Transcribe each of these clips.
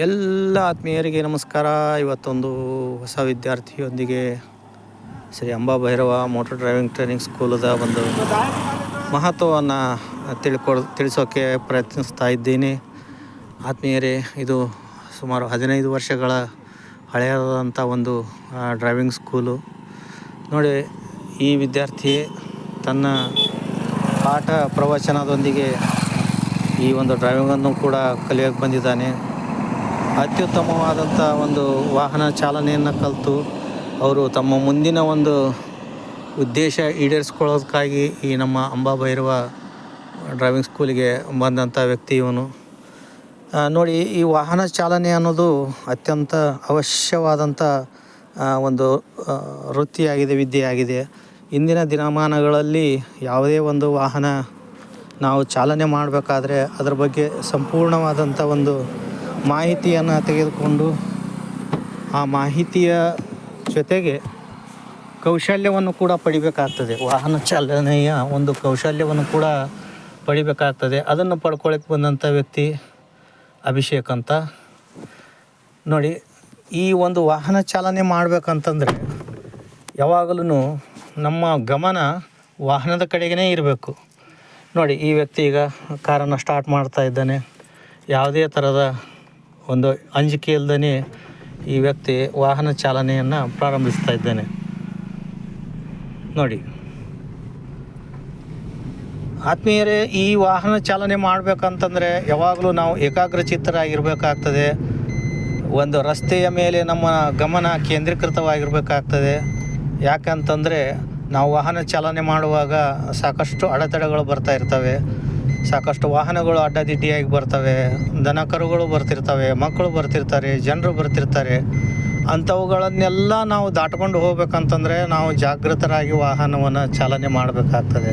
ಎಲ್ಲ ಆತ್ಮೀಯರಿಗೆ ನಮಸ್ಕಾರ. ಇವತ್ತೊಂದು ಹೊಸ ವಿದ್ಯಾರ್ಥಿಯೊಂದಿಗೆ Shri Ambabhairava motor driving training ಸ್ಕೂಲದ ಒಂದು ಮಹತ್ವವನ್ನು ತಿಳಿಸೋಕ್ಕೆ ಪ್ರಯತ್ನಿಸ್ತಾ ಇದ್ದೀನಿ. ಆತ್ಮೀಯರೇ, ಇದು ಸುಮಾರು 15 ವರ್ಷಗಳ ಹಳೆಯದಾದಂಥ ಒಂದು ಡ್ರೈವಿಂಗ್ ಸ್ಕೂಲು. ನೋಡಿ, ಈ ವಿದ್ಯಾರ್ಥಿ ತನ್ನ ಪಾಠ ಪ್ರವಚನದೊಂದಿಗೆ ಈ ಒಂದು ಡ್ರೈವಿಂಗನ್ನು ಕೂಡ ಕಲಿಯೋಕ್ಕೆ ಬಂದಿದ್ದಾನೆ. ಅತ್ಯುತ್ತಮವಾದಂಥ ಒಂದು ವಾಹನ ಚಾಲನೆಯನ್ನು ಕಲಿತು ಅವರು ತಮ್ಮ ಮುಂದಿನ ಒಂದು ಉದ್ದೇಶ ಈಡೇರಿಸ್ಕೊಳ್ಳೋದಕ್ಕಾಗಿ ಈ ನಮ್ಮ ಅಂಬಾಭೈರವ ಡ್ರೈವಿಂಗ್ ಸ್ಕೂಲಿಗೆ ಬಂದಂಥ ವ್ಯಕ್ತಿ ಇವನು. ನೋಡಿ, ಈ ವಾಹನ ಚಾಲನೆ ಅನ್ನೋದು ಅತ್ಯಂತ ಅವಶ್ಯವಾದಂಥ ಒಂದು ವೃತ್ತಿಯಾಗಿದೆ, ವಿದ್ಯೆಯಾಗಿದೆ. ಇಂದಿನ ದಿನಮಾನಗಳಲ್ಲಿ ಯಾವುದೇ ಒಂದು ವಾಹನ ನಾವು ಚಾಲನೆ ಮಾಡಬೇಕಾದ್ರೆ ಅದರ ಬಗ್ಗೆ ಸಂಪೂರ್ಣವಾದಂಥ ಒಂದು ಮಾಹಿತಿಯನ್ನು ತೆಗೆದುಕೊಂಡು ಆ ಮಾಹಿತಿಯ ಜೊತೆಗೆ ಕೌಶಲ್ಯವನ್ನು ಕೂಡ ಪಡಿಬೇಕಾಗ್ತದೆ. ವಾಹನ ಚಾಲನೆಯ ಒಂದು ಕೌಶಲ್ಯವನ್ನು ಕೂಡ ಪಡಿಬೇಕಾಗ್ತದೆ. ಅದನ್ನು ಪಡ್ಕೊಳ್ಳೋಕ್ಕೆ ಬಂದಂಥ ವ್ಯಕ್ತಿ ಅಭಿಷೇಕ್ ಅಂತ. ನೋಡಿ, ಈ ಒಂದು ವಾಹನ ಚಾಲನೆ ಮಾಡಬೇಕಂತಂದರೆ ಯಾವಾಗಲೂ ನಮ್ಮ ಗಮನ ವಾಹನದ ಕಡೆಗೇ ಇರಬೇಕು. ನೋಡಿ, ಈ ವ್ಯಕ್ತಿ ಈಗ ಕಾರನ್ನು ಸ್ಟಾರ್ಟ್ ಮಾಡ್ತಾ ಇದ್ದಾನೆ. ಯಾವುದೇ ಥರದ ಒಂದು ಅಂಜಿಕೆ ಇಲ್ಲದೇ ಈ ವ್ಯಕ್ತಿ ವಾಹನ ಚಾಲನೆಯನ್ನು ಪ್ರಾರಂಭಿಸ್ತಾ ಇದ್ದಾನೆ. ನೋಡಿ ಆತ್ಮೀಯರೇ, ಈ ವಾಹನ ಚಾಲನೆ ಮಾಡಬೇಕಂತಂದರೆ ಯಾವಾಗಲೂ ನಾವು ಏಕಾಗ್ರಚಿತ್ತರಾಗಿರಬೇಕಾಗ್ತದೆ. ಒಂದು ರಸ್ತೆಯ ಮೇಲೆ ನಮ್ಮ ಗಮನ ಕೇಂದ್ರೀಕೃತವಾಗಿರಬೇಕಾಗ್ತದೆ. ಯಾಕಂತಂದರೆ ನಾವು ವಾಹನ ಚಾಲನೆ ಮಾಡುವಾಗ ಸಾಕಷ್ಟು ಅಡೆತಡೆಗಳು ಬರ್ತಾ ಇರ್ತವೆ. ಸಾಕಷ್ಟು ವಾಹನಗಳು ಅಡ್ಡದಿಡ್ಡಿಯಾಗಿ ಬರ್ತವೆ, ದನ ಕರುಗಳು ಬರ್ತಿರ್ತವೆ, ಮಕ್ಕಳು ಬರ್ತಿರ್ತಾರೆ, ಜನರು ಬರ್ತಿರ್ತಾರೆ. ಅಂಥವುಗಳನ್ನೆಲ್ಲ ನಾವು ದಾಟ್ಕೊಂಡು ಹೋಗ್ಬೇಕಂತಂದರೆ ನಾವು ಜಾಗೃತರಾಗಿ ವಾಹನವನ್ನು ಚಾಲನೆ ಮಾಡಬೇಕಾಗ್ತದೆ.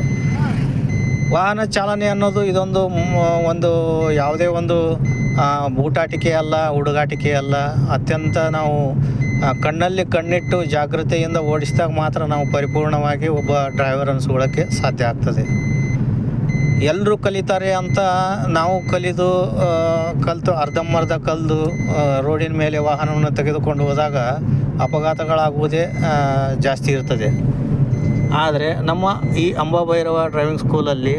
ವಾಹನ ಚಾಲನೆ ಅನ್ನೋದು ಇದೊಂದು ಯಾವುದೇ ಒಂದು ಬೂಟಾಟಿಕೆ ಅಲ್ಲ, ಹುಡುಗಾಟಿಕೆ ಅಲ್ಲ. ಅತ್ಯಂತ ನಾವು ಕಣ್ಣಲ್ಲಿ ಕಣ್ಣಿಟ್ಟು ಜಾಗೃತೆಯಿಂದ ಓಡಿಸಿದಾಗ ಮಾತ್ರ ನಾವು ಪರಿಪೂರ್ಣವಾಗಿ ಒಬ್ಬ ಡ್ರೈವರ್ ಅನಿಸ್ಕೊಳ್ಳೋಕ್ಕೆ ಸಾಧ್ಯ ಆಗ್ತದೆ. ಎಲ್ಲರೂ ಕಲಿತಾರೆ ಅಂತ ನಾವು ಕಲಿತು ಅರ್ಧಂಬರ್ಧ ಕಲಿದು ರೋಡಿನ ಮೇಲೆ ವಾಹನವನ್ನು ತೆಗೆದುಕೊಂಡು ಹೋದಾಗ ಅಪಘಾತಗಳಾಗುವುದೇ ಜಾಸ್ತಿ ಇರ್ತದೆ. ಆದರೆ ನಮ್ಮ ಈ ಅಂಬಾಭೈರವ ಡ್ರೈವಿಂಗ್ ಸ್ಕೂಲಲ್ಲಿ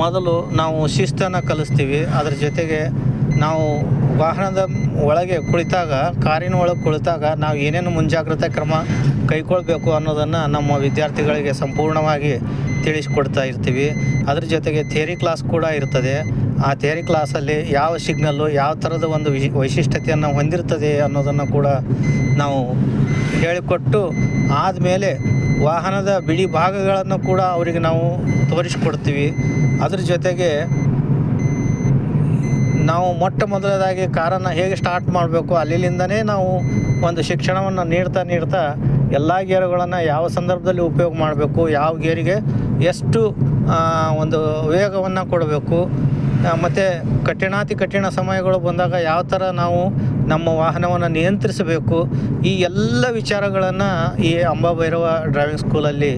ಮೊದಲು ನಾವು ಶಿಸ್ತನ್ನು ಕಲಿಸ್ತೀವಿ. ಅದರ ಜೊತೆಗೆ ನಾವು ವಾಹನದ ಒಳಗೆ ಕುಳಿತಾಗ, ಕಾರಿನ ಒಳಗೆ ಕುಳಿತಾಗ ನಾವು ಏನೇನು ಮುಂಜಾಗ್ರತಾ ಕ್ರಮ ಕೈಗೊಳ್ಳಬೇಕು ಅನ್ನೋದನ್ನು ನಮ್ಮ ವಿದ್ಯಾರ್ಥಿಗಳಿಗೆ ಸಂಪೂರ್ಣವಾಗಿ ತಿಳಿಸ್ಕೊಡ್ತಾ ಇರ್ತೀವಿ. ಅದ್ರ ಜೊತೆಗೆ ಥಿಯರಿ ಕ್ಲಾಸ್ ಕೂಡ ಇರ್ತದೆ. ಆ ಥಿಯರಿ ಕ್ಲಾಸಲ್ಲಿ ಯಾವ ಸಿಗ್ನಲ್ಲು ಯಾವ ಥರದ ಒಂದು ವೈಶಿಷ್ಟ್ಯತೆಯನ್ನು ಹೊಂದಿರ್ತದೆ ಅನ್ನೋದನ್ನು ಕೂಡ ನಾವು ಹೇಳಿಕೊಟ್ಟು ಆದಮೇಲೆ ವಾಹನದ ಬಿಡಿ ಭಾಗಗಳನ್ನು ಕೂಡ ಅವರಿಗೆ ನಾವು ತೋರಿಸ್ಕೊಡ್ತೀವಿ. ಅದ್ರ ಜೊತೆಗೆ ನಾವು ಮೊಟ್ಟ ಮೊದಲದಾಗಿ ಕಾರನ್ನು ಹೇಗೆ ಸ್ಟಾರ್ಟ್ ಮಾಡಬೇಕು ಅಲ್ಲಿಂದನೇ ನಾವು ಒಂದು ಶಿಕ್ಷಣವನ್ನು ನೀಡ್ತಾ ಎಲ್ಲ ಗೇರುಗಳನ್ನು ಯಾವ ಸಂದರ್ಭದಲ್ಲಿ ಉಪಯೋಗ ಮಾಡಬೇಕು, ಯಾವ ಗೇರಿಗೆ ಎಷ್ಟು ಒಂದು ವೇಗವನ್ನು ಕೊಡಬೇಕು, ಮತ್ತು ಕಠಿಣ ಸಮಯಗಳು ಬಂದಾಗ ಯಾವ ಥರ ನಾವು ನಮ್ಮ ವಾಹನವನ್ನು ನಿಯಂತ್ರಿಸಬೇಕು, ಈ ಎಲ್ಲ ವಿಚಾರಗಳನ್ನು ಈ ಅಂಬಾಭೈರವ ಡ್ರೈವಿಂಗ್ ಸ್ಕೂಲಲ್ಲಿ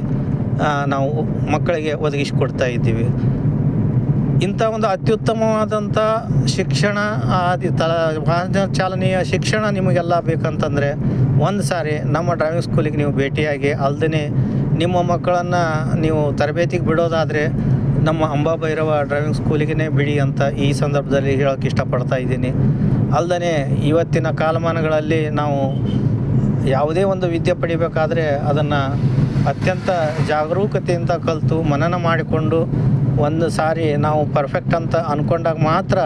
ನಾವು ಮಕ್ಕಳಿಗೆ ಒದಗಿಸಿಕೊಡ್ತಾ ಇದ್ದೀವಿ. ಇಂಥ ಒಂದು ಅತ್ಯುತ್ತಮವಾದಂಥ ಶಿಕ್ಷಣ, ವಾಹನ ಚಾಲನೆಯ ಶಿಕ್ಷಣ ನಿಮಗೆಲ್ಲ ಬೇಕಂತಂದರೆ ಒಂದು ಸಾರಿ ನಮ್ಮ ಡ್ರೈವಿಂಗ್ ಸ್ಕೂಲಿಗೆ ನೀವು ಭೇಟಿಯಾಗಿ, ಅಲ್ಲದೆ ನಿಮ್ಮ ಮಕ್ಕಳನ್ನು ನೀವು ತರಬೇತಿಗೆ ಬಿಡೋದಾದರೆ ನಮ್ಮ ಅಂಬಾಭೈರವ ಡ್ರೈವಿಂಗ್ ಸ್ಕೂಲಿಗೆ ಬಿಡಿ ಅಂತ ಈ ಸಂದರ್ಭದಲ್ಲಿ ಹೇಳೋಕ್ಕೆ ಇಷ್ಟಪಡ್ತಾ ಇದ್ದೀನಿ. ಅಲ್ಲದೆ ಇವತ್ತಿನ ಕಾಲಮಾನಗಳಲ್ಲಿ ನಾವು ಯಾವುದೇ ಒಂದು ವಿದ್ಯೆ ಪಡಿಬೇಕಾದ್ರೆ ಅದನ್ನು ಅತ್ಯಂತ ಜಾಗರೂಕತೆಯಿಂದ ಕಲಿತು ಮನನ ಮಾಡಿಕೊಂಡು ಒಂದು ಸಾರಿ ನಾವು ಪರ್ಫೆಕ್ಟ್ ಅಂತ ಅಂದ್ಕೊಂಡಾಗ ಮಾತ್ರ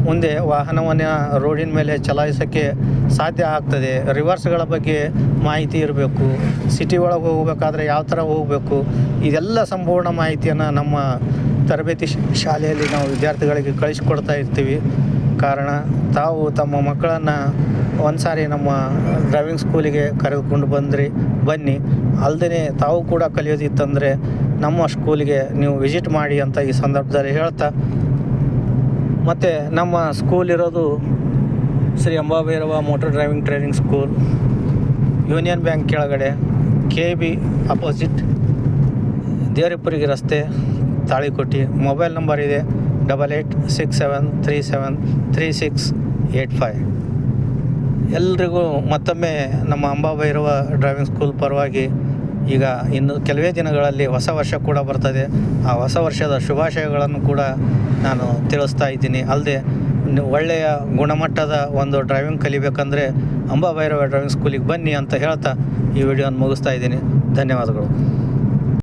ಮುಂದೆ ವಾಹನವನ್ನು ರೋಡಿನ ಮೇಲೆ ಚಲಾಯಿಸೋಕ್ಕೆ ಸಾಧ್ಯ ಆಗ್ತದೆ. ರಿವರ್ಸ್ಗಳ ಬಗ್ಗೆ ಮಾಹಿತಿ ಇರಬೇಕು, ಸಿಟಿ ಒಳಗೆ ಹೋಗಬೇಕಾದ್ರೆ ಯಾವ ಥರ ಹೋಗಬೇಕು, ಇದೆಲ್ಲ ಸಂಪೂರ್ಣ ಮಾಹಿತಿಯನ್ನು ನಮ್ಮ ತರಬೇತಿ ಶಾಲೆಯಲ್ಲಿ ನಾವು ವಿದ್ಯಾರ್ಥಿಗಳಿಗೆ ಕಳಿಸ್ಕೊಡ್ತಾ ಇರ್ತೀವಿ. ಕಾರಣ ತಾವು ತಮ್ಮ ಮಕ್ಕಳನ್ನು ಒಂದು ಸಾರಿ ನಮ್ಮ ಡ್ರೈವಿಂಗ್ ಸ್ಕೂಲಿಗೆ ಕರೆದುಕೊಂಡು ಬನ್ನಿ. ಅಲ್ಲದೆ ತಾವು ಕೂಡ ಕಲಿಯೋದಿತ್ತಂದರೆ ನಮ್ಮ ಸ್ಕೂಲಿಗೆ ನೀವು ವಿಸಿಟ್ ಮಾಡಿ ಅಂತ ಈ ಸಂದರ್ಭದಲ್ಲಿ ಹೇಳ್ತಾ, ಮತ್ತು ನಮ್ಮ ಸ್ಕೂಲ್ ಇರೋದು Shri Ambabhairava motor driving training school, union bank ಕೆಳಗಡೆ, KB ಅಪೋಸಿಟ್, ದೇವರಿಪುರಿಗೆ ರಸ್ತೆ, ತಾಳಿಕೋಟೆ. ಮೊಬೈಲ್ ನಂಬರ್ ಇದೆ 8867373685. ಎಲ್ರಿಗೂ ಮತ್ತೊಮ್ಮೆ ನಮ್ಮ ಅಂಬಾಭೈರವ ಡ್ರೈವಿಂಗ್ ಸ್ಕೂಲ್ ಪರವಾಗಿ ಈಗ ಇನ್ನು ಕೆಲವೇ ದಿನಗಳಲ್ಲಿ ಹೊಸ ವರ್ಷ ಕೂಡ ಬರ್ತದೆ. ಆ ಹೊಸ ವರ್ಷದ ಶುಭಾಶಯಗಳನ್ನು ಕೂಡ ನಾನು ತಿಳಿಸ್ತಾ ಇದ್ದೀನಿ. ಅಲ್ಲದೆ ಒಳ್ಳೆಯ ಗುಣಮಟ್ಟದ ಒಂದು ಡ್ರೈವಿಂಗ್ ಕಲಿಬೇಕಂದ್ರೆ ಅಂಬಾಭೈರವ ಡ್ರೈವಿಂಗ್ ಸ್ಕೂಲಿಗೆ ಬನ್ನಿ ಅಂತ ಹೇಳ್ತಾ ಈ ವಿಡಿಯೋನ ಮುಗಿಸ್ತಾ ಇದ್ದೀನಿ. ಧನ್ಯವಾದಗಳು.